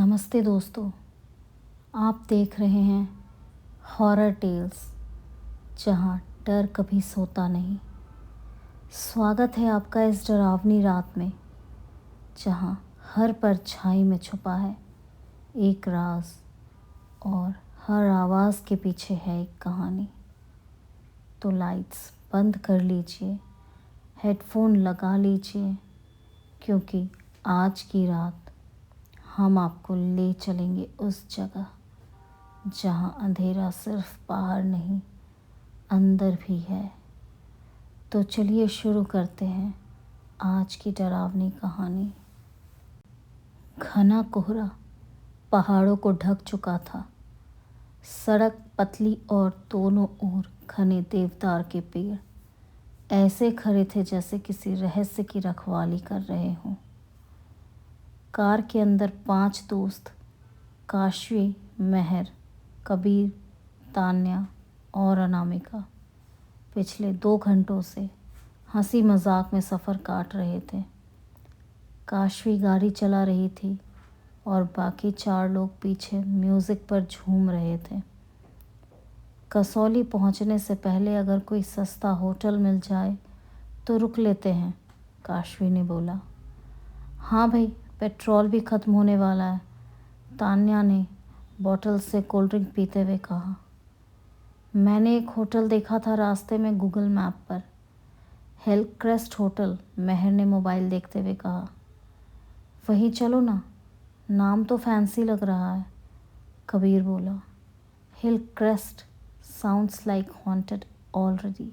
नमस्ते दोस्तों, आप देख रहे हैं हॉरर टेल्स, जहां डर कभी सोता नहीं। स्वागत है आपका इस डरावनी रात में, जहां हर परछाई में छुपा है एक राज और हर आवाज़ के पीछे है एक कहानी। तो लाइट्स बंद कर लीजिए, हेडफोन लगा लीजिए, क्योंकि आज की रात हम आपको ले चलेंगे उस जगह जहां अंधेरा सिर्फ बाहर नहीं, अंदर भी है। तो चलिए शुरू करते हैं आज की डरावनी कहानी। घना कोहरा पहाड़ों को ढक चुका था। सड़क पतली और दोनों ओर घने देवदार के पेड़ ऐसे खड़े थे जैसे किसी रहस्य की रखवाली कर रहे हों। कार के अंदर 5 दोस्त काशवी, मेहर, कबीर, तान्या और अनामिका पिछले 2 घंटों से हंसी मजाक में सफ़र काट रहे थे। काशवी गाड़ी चला रही थी और बाकी 4 लोग पीछे म्यूज़िक पर झूम रहे थे। कसौली पहुंचने से पहले अगर कोई सस्ता होटल मिल जाए तो रुक लेते हैं, काशवी ने बोला। हाँ भाई, पेट्रोल भी ख़त्म होने वाला है, तान्या ने बॉटल से कोल्ड ड्रिंक पीते हुए कहा। मैंने एक होटल देखा था रास्ते में गूगल मैप पर, हिलक्रेस्ट होटल, मेहर ने मोबाइल देखते हुए कहा। वहीं चलो ना, नाम तो फैंसी लग रहा है, कबीर बोला। Hillcrest sounds like haunted already.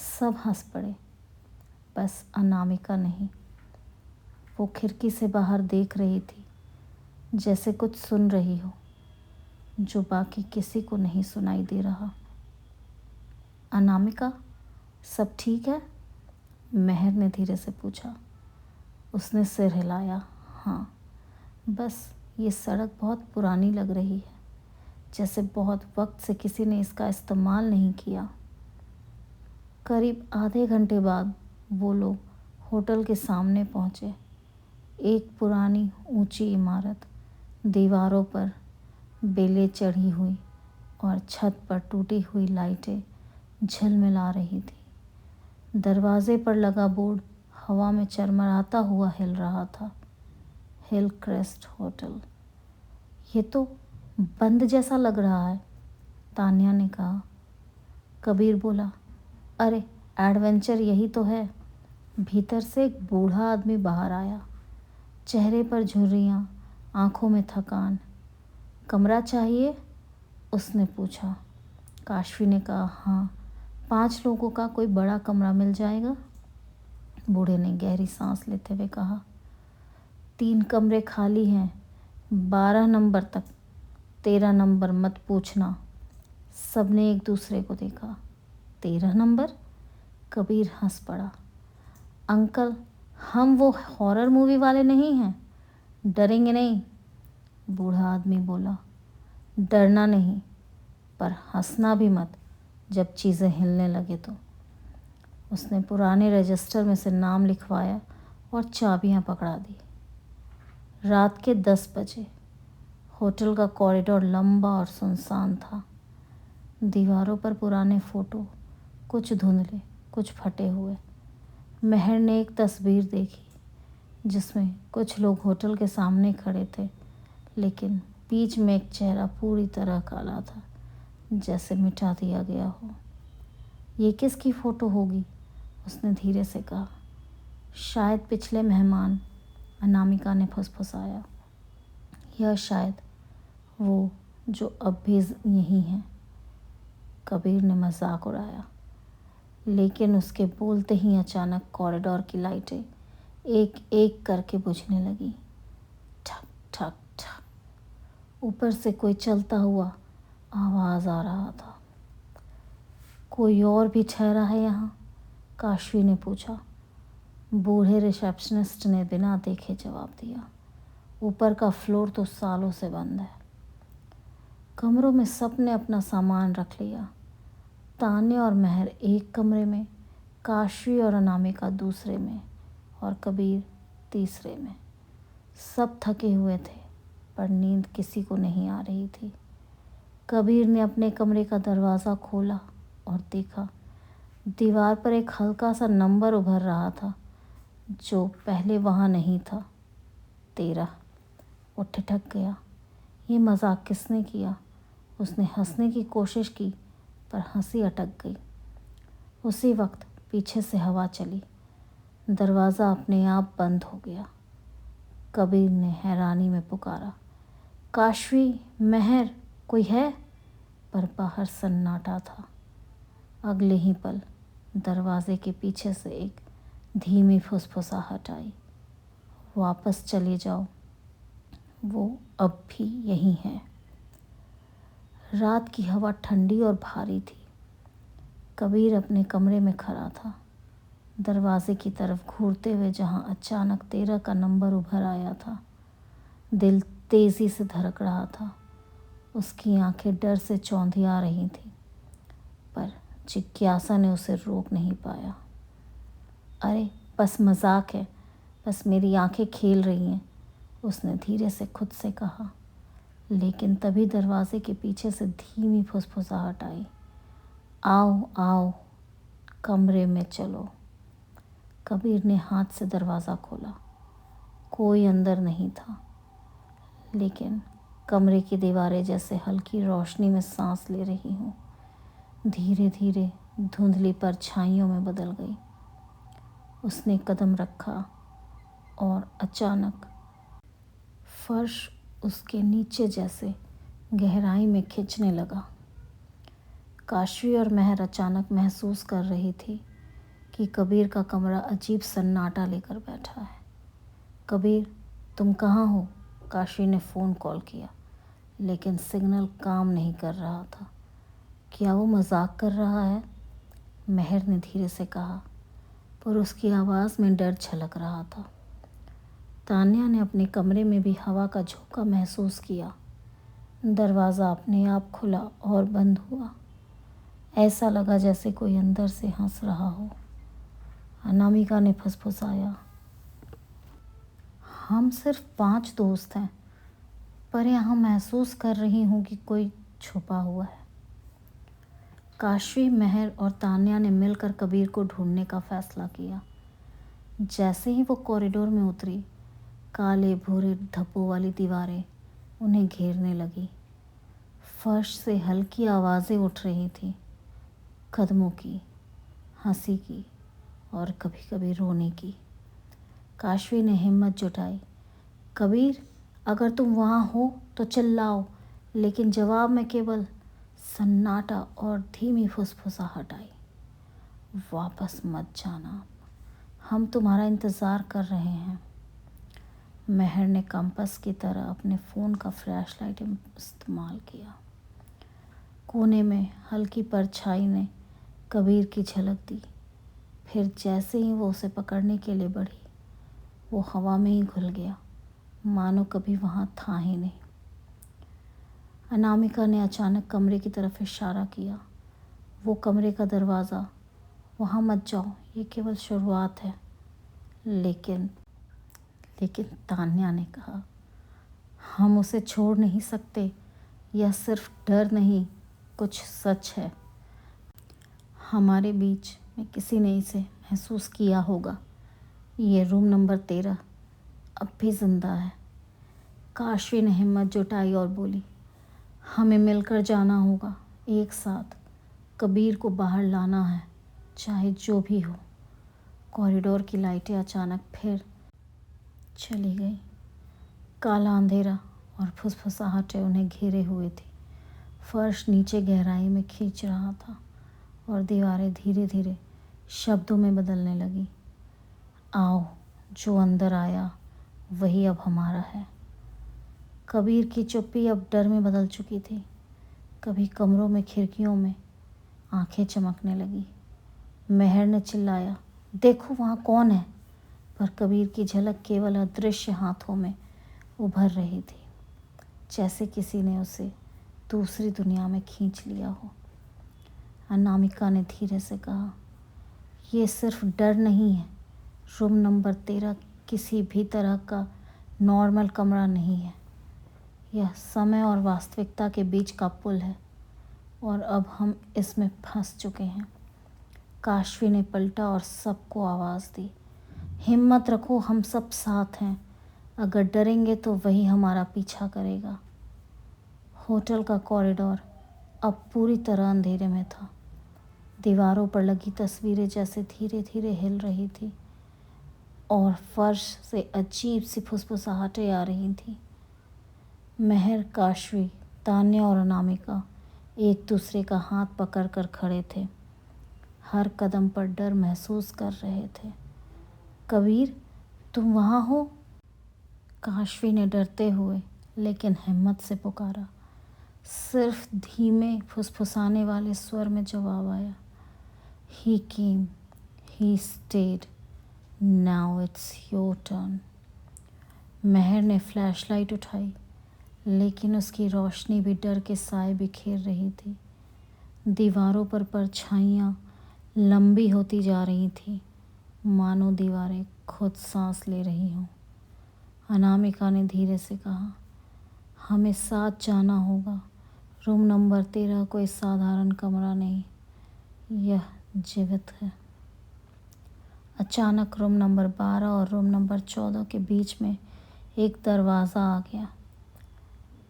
सब हंस पड़े, बस अनामिका नहीं। वो खिड़की से बाहर देख रही थी, जैसे कुछ सुन रही हो जो बाकी किसी को नहीं सुनाई दे रहा। अनामिका, सब ठीक है? मेहर ने धीरे से पूछा। उसने सिर हिलाया। हाँ, बस ये सड़क बहुत पुरानी लग रही है, जैसे बहुत वक्त से किसी ने इसका इस्तेमाल नहीं किया। करीब आधे घंटे बाद वो लोग होटल के सामने पहुँचे। एक पुरानी ऊंची इमारत, दीवारों पर बेलें चढ़ी हुई और छत पर टूटी हुई लाइटें झिलमिला रही थी। दरवाजे पर लगा बोर्ड हवा में चरमराता हुआ हिल रहा था, हिलक्रेस्ट होटल। ये तो बंद जैसा लग रहा है, तान्या ने कहा। कबीर बोला, अरे एडवेंचर यही तो है। भीतर से एक बूढ़ा आदमी बाहर आया, चेहरे पर झुर्रियाँ, आंखों में थकान। कमरा चाहिए? उसने पूछा। काशवी ने कहा, हाँ, 5 लोगों का कोई बड़ा कमरा मिल जाएगा? बूढ़े ने गहरी सांस लेते हुए कहा। 3 कमरे खाली हैं, 12 नंबर तक, 13 नंबर मत पूछना। सबने एक दूसरे को देखा। 13 नंबर? कबीर हंस पड़ा। अंकल, हम वो हॉरर मूवी वाले नहीं हैं, डरेंगे नहीं, बूढ़ा आदमी बोला। डरना नहीं, पर हंसना भी मत जब चीज़ें हिलने लगे तो। उसने पुराने रजिस्टर में से नाम लिखवाया और चाबियां पकड़ा दी। रात के 10 बजे होटल का कॉरिडोर लंबा और सुनसान था। दीवारों पर पुराने फ़ोटो, कुछ धुंधले, कुछ फटे हुए। मेहर ने एक तस्वीर देखी जिसमें कुछ लोग होटल के सामने खड़े थे, लेकिन बीच में एक चेहरा पूरी तरह काला था, जैसे मिटा दिया गया हो। ये किसकी फ़ोटो होगी? उसने धीरे से कहा। शायद पिछले मेहमान, अनामिका ने फुसफुसाया। यह शायद वो जो अब भी यहीं हैं, कबीर ने मजाक उड़ाया। लेकिन उसके बोलते ही अचानक कॉरिडोर की लाइटें एक एक करके बुझने लगी। ठक ठक ठक। ऊपर से कोई चलता हुआ आवाज़ आ रहा था। कोई और भी ठहरा है यहाँ? काशवी ने पूछा। बूढ़े रिसेप्शनिस्ट ने बिना देखे जवाब दिया। ऊपर का फ्लोर तो सालों से बंद है। कमरों में सबने अपना सामान रख लिया। तान्या और मेहर एक कमरे में, काशवी और अनामिका दूसरे में और कबीर तीसरे में। सब थके हुए थे, पर नींद किसी को नहीं आ रही थी। कबीर ने अपने कमरे का दरवाज़ा खोला और देखा दीवार पर एक हल्का सा नंबर उभर रहा था जो पहले वहाँ नहीं था। 13। वो ठिठक गया। ये मजाक किसने किया? उसने हंसने की कोशिश की पर हंसी अटक गई। उसी वक्त पीछे से हवा चली। दरवाज़ा अपने आप बंद हो गया। कबीर ने हैरानी में पुकारा, काशवी, महर, कोई है? पर बाहर सन्नाटा था। अगले ही पल दरवाजे के पीछे से एक धीमी फुसफुसाहट आई, वापस चले जाओ, वो अब भी यहीं है। रात की हवा ठंडी और भारी थी। कबीर अपने कमरे में खड़ा था, दरवाजे की तरफ घूरते हुए जहां अचानक 13 का नंबर उभर आया था। दिल तेज़ी से धड़क रहा था। उसकी आंखें डर से चौंधिया रही थीं, पर जिज्ञासा ने उसे रोक नहीं पाया। अरे बस मजाक है, बस मेरी आंखें खेल रही हैं, उसने धीरे से खुद से कहा। लेकिन तभी दरवाजे के पीछे से धीमी फुसफुसाहट आई, आओ आओ, कमरे में चलो। कबीर ने हाथ से दरवाज़ा खोला। कोई अंदर नहीं था, लेकिन कमरे की दीवारें जैसे हल्की रोशनी में सांस ले रही हों, धीरे धीरे धुंधली परछाइयों में बदल गई। उसने कदम रखा और अचानक फर्श उसके नीचे जैसे गहराई में खिंचने लगा। काशवी और महर अचानक महसूस कर रही थी कि कबीर का कमरा अजीब सन्नाटा लेकर बैठा है। कबीर, तुम कहाँ हो? काशवी ने फ़ोन कॉल किया, लेकिन सिग्नल काम नहीं कर रहा था। क्या वो मजाक कर रहा है? महर ने धीरे से कहा, पर उसकी आवाज़ में डर छलक रहा था। तान्या ने अपने कमरे में भी हवा का झोंका महसूस किया। दरवाज़ा अपने आप खुला और बंद हुआ। ऐसा लगा जैसे कोई अंदर से हंस रहा हो। अनामिका ने फुसफुसाया, हम सिर्फ 5 दोस्त हैं, पर यहाँ महसूस कर रही हूँ कि कोई छुपा हुआ है। काशवी, महर और तान्या ने मिलकर कबीर को ढूंढने का फैसला किया। जैसे ही वो कॉरिडोर में उतरी, काले भूरे धब्बों वाली दीवारें उन्हें घेरने लगी। फर्श से हल्की आवाज़ें उठ रही थीं, कदमों की, हंसी की और कभी कभी रोने की। काशवी ने हिम्मत जुटाई, कबीर, अगर तुम वहाँ हो तो चिल्लाओ। लेकिन जवाब में केवल सन्नाटा और धीमी फुसफुसाहट आई, वापस मत जाना, हम तुम्हारा इंतज़ार कर रहे हैं। महर ने कंपास की तरह अपने फ़ोन का फ्लैशलाइट इस्तेमाल किया। कोने में हल्की परछाई ने कबीर की झलक दी। फिर जैसे ही वो उसे पकड़ने के लिए बढ़ी, वो हवा में ही घुल गया, मानो कभी वहाँ था ही नहीं। अनामिका ने अचानक कमरे की तरफ इशारा किया, वो कमरे का दरवाज़ा, वहाँ मत जाओ, ये केवल शुरुआत है। लेकिन तान्या ने कहा, हम उसे छोड़ नहीं सकते। यह सिर्फ डर नहीं, कुछ सच है। हमारे बीच में किसी ने इसे महसूस किया होगा। ये रूम नंबर 13 अब भी जिंदा है। काशवी ने हिम्मत जुटाई और बोली, हमें मिलकर जाना होगा, एक साथ। कबीर को बाहर लाना है, चाहे जो भी हो। कॉरिडोर की लाइटें अचानक फिर चली गई। काला अंधेरा और फुसफुसाहटें उन्हें घेरे हुए थी। फर्श नीचे गहराई में खींच रहा था और दीवारें धीरे धीरे शब्दों में बदलने लगी। आओ, जो अंदर आया वही अब हमारा है। कबीर की चुप्पी अब डर में बदल चुकी थी। कभी कमरों में, खिड़कियों में आंखें चमकने लगी। महर ने चिल्लाया, देखो वहाँ कौन है? पर कबीर की झलक केवल अदृश्य हाथों में उभर रही थी, जैसे किसी ने उसे दूसरी दुनिया में खींच लिया हो। अनामिका ने धीरे से कहा, ये सिर्फ डर नहीं है। रूम नंबर 13 किसी भी तरह का नॉर्मल कमरा नहीं है। यह समय और वास्तविकता के बीच का पुल है और अब हम इसमें फंस चुके हैं। काशवी ने पलटा और सबको आवाज़ दी, हिम्मत रखो, हम सब साथ हैं। अगर डरेंगे तो वही हमारा पीछा करेगा। होटल का कॉरिडोर अब पूरी तरह अंधेरे में था। दीवारों पर लगी तस्वीरें जैसे धीरे धीरे हिल रही थी और फर्श से अजीब सी फुसफुसाहटें आ रही थीं। महर, काशवी, तान्या और अनामिका एक दूसरे का हाथ पकड़कर खड़े थे। हर कदम पर डर महसूस कर रहे थे। कबीर, तुम वहाँ हो? काशवी ने डरते हुए लेकिन हिम्मत से पुकारा। सिर्फ धीमे फुसफुसाने वाले स्वर में जवाब आया, he came, he stayed, now it's your turn. Mehar ने फ्लैशलाइट उठाई, लेकिन उसकी रोशनी भी डर के साए बिखेर रही थी। दीवारों पर परछाइयाँ लंबी होती जा रही थी, मानो दीवारें खुद सांस ले रही हों। अनामिका ने धीरे से कहा, हमें साथ जाना होगा। रूम नंबर 13 कोई साधारण कमरा नहीं, यह जीवित है। अचानक रूम नंबर 12 और रूम नंबर 14 के बीच में एक दरवाज़ा आ गया।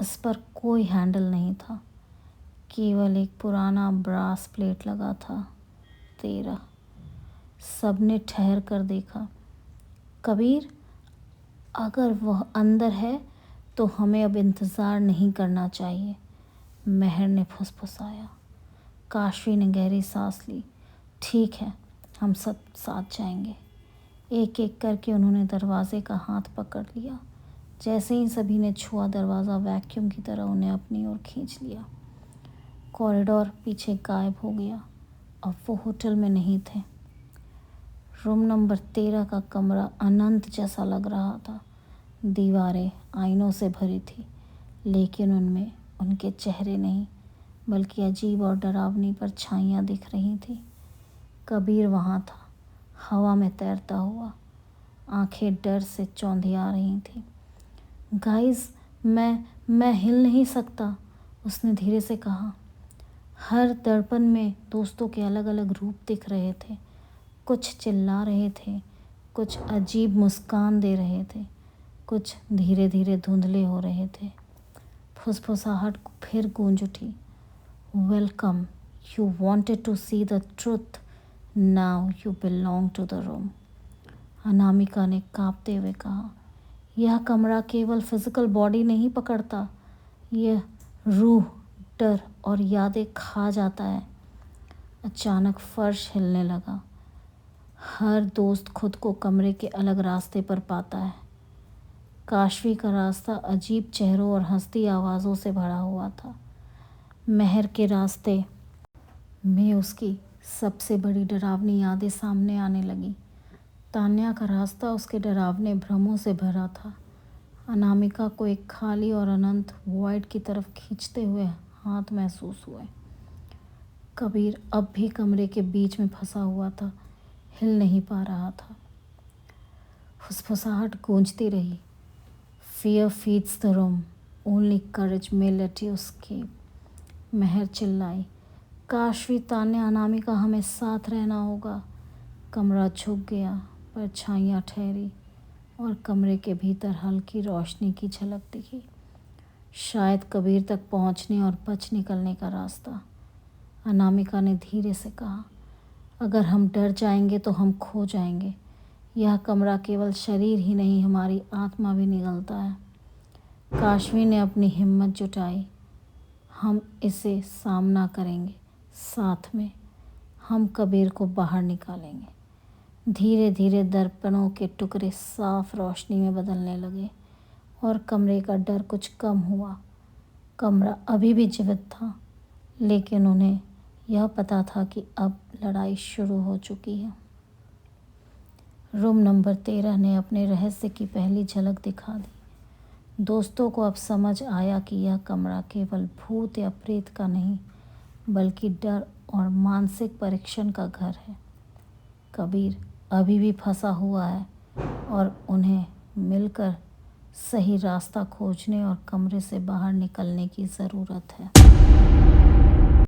इस पर कोई हैंडल नहीं था, केवल एक पुराना ब्रास प्लेट लगा था, 13। सबने ठहर कर देखा। कबीर, अगर वह अंदर है तो हमें अब इंतज़ार नहीं करना चाहिए, महर ने फुसफुसाया। काशवी ने गहरी सांस ली। ठीक है, हम सब साथ जाएंगे। एक एक करके उन्होंने दरवाजे का हाथ पकड़ लिया। जैसे ही सभी ने छुआ, दरवाज़ा वैक्यूम की तरह उन्हें अपनी ओर खींच लिया। कॉरिडोर पीछे गायब हो गया। अब वो होटल में नहीं थे। रूम नंबर 13 का कमरा अनंत जैसा लग रहा था। दीवारें आईनों से भरी थी, लेकिन उनमें उनके चेहरे नहीं, बल्कि अजीब और डरावनी परछाइयाँ दिख रही थी। कबीर वहाँ था, हवा में तैरता हुआ, आंखें डर से चौंधिया रही थीं। गाइस, मैं हिल नहीं सकता, उसने धीरे से कहा। हर दर्पण में दोस्तों के अलग अलग रूप दिख रहे थे। कुछ चिल्ला रहे थे, कुछ अजीब मुस्कान दे रहे थे, कुछ धीरे धीरे धुंधले हो रहे थे। फुसफुसाहट फिर गूंज उठी। Welcome, you wanted to see the truth, now you belong to the room. Anamika ने कांपते हुए कहा, यह कमरा केवल फिजिकल बॉडी नहीं पकड़ता, यह रूह, डर और यादें खा जाता है। अचानक फर्श हिलने लगा। हर दोस्त खुद को कमरे के अलग रास्ते पर पाता है। काशवी का रास्ता अजीब चेहरों और हंसती आवाज़ों से भरा हुआ था। महर के रास्ते में उसकी सबसे बड़ी डरावनी यादें सामने आने लगी। तान्या का रास्ता उसके डरावने भ्रमों से भरा था। अनामिका को एक खाली और अनंत वॉइड की तरफ खींचते हुए हाथ महसूस हुए। कबीर अब भी कमरे के बीच में फंसा हुआ था, हिल नहीं पा रहा था। फुसफुसाहट गूंजती रही। Fear feeds the room, only courage may let you escape। महर चिल्लाई। काशवी, तान्या, अनामिका, हमें साथ रहना होगा। कमरा झुक गया, परछाइयाँ ठहरी और कमरे के भीतर हल्की रोशनी की झलक दिखी। शायद कबीर तक पहुंचने और बच निकलने का रास्ता। अनामिका ने धीरे से कहा, अगर हम डर जाएंगे तो हम खो जाएंगे। यह कमरा केवल शरीर ही नहीं, हमारी आत्मा भी निगलता है। काशवी ने अपनी हिम्मत जुटाई। हम इसे सामना करेंगे, साथ में हम कबीर को बाहर निकालेंगे। धीरे धीरे दर्पणों के टुकड़े साफ रोशनी में बदलने लगे और कमरे का डर कुछ कम हुआ। कमरा अभी भी जीवित था, लेकिन उन्हें यह पता था कि अब लड़ाई शुरू हो चुकी है। रूम नंबर 13 ने अपने रहस्य की पहली झलक दिखा दी। दोस्तों को अब समझ आया कि यह कमरा केवल भूत या प्रेत का नहीं, बल्कि डर और मानसिक परीक्षण का घर है। कबीर अभी भी फंसा हुआ है और उन्हें मिलकर सही रास्ता खोजने और कमरे से बाहर निकलने की ज़रूरत है।